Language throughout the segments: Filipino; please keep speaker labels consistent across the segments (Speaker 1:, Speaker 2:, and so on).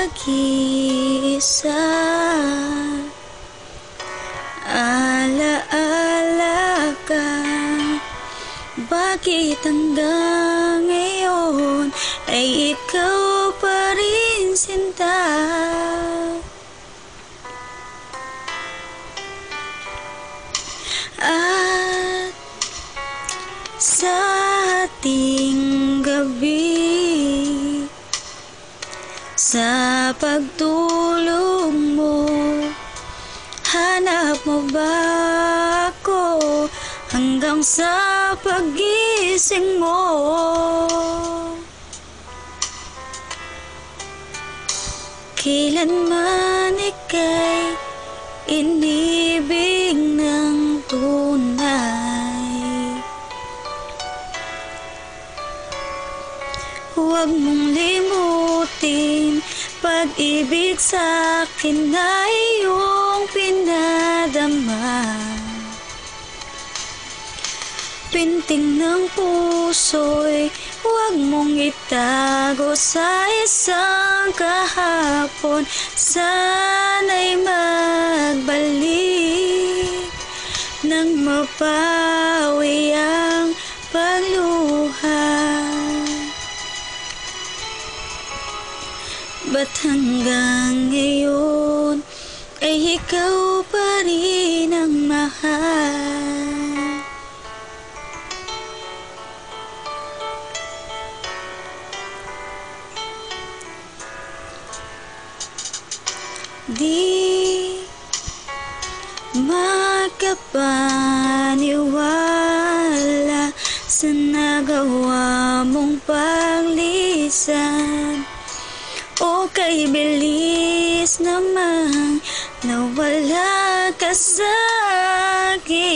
Speaker 1: nag-iisa. Alaala ka, bakit hanggang ngayon ay ikaw pa rin, sinta? At sa ating gabi, sa pagtulog mo, hanap mo ba ako hanggang sa pagising mo? Kailanman ika'y inibig ng tunay, huwag mong limutin, pag-ibig sa'kin ay iyong pinadama. Pinting ng puso'y huwag mong itago sa isang kahapon. Sana'y magbalik nang mapawi ang pagluha. Ba't hanggang ngayon ay ikaw pa rin ang mahal? Di makapaniwala sa nagawa mong paglisan, o kay bilis namang nawala ka sa'kin.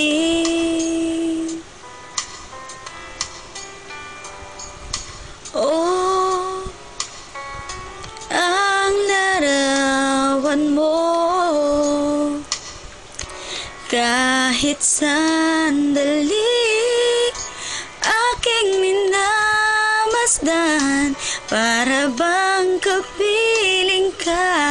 Speaker 1: Oh, ang larawan mo, kahit sandali aking minamasdan, para bang kapiling ka.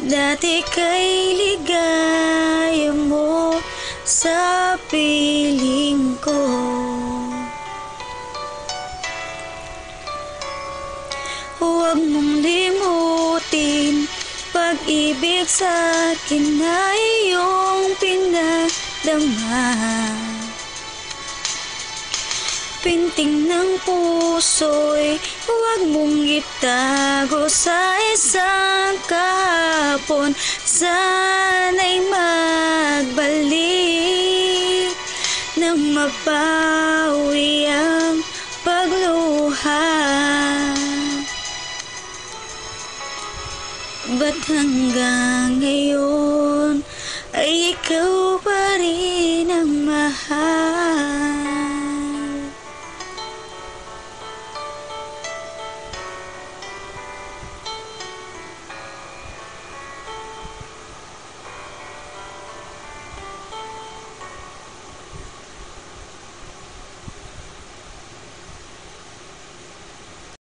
Speaker 1: Dati kay ligaya mo sa piling ko, huwag mong limutin, pag-ibig sa'kin ay iyong pinadama. Pinting ng puso'y huwag mong itago sa isang kahapon. Sana'y magbalik nang mapawi ang pagluha. Ba't hanggang ngayon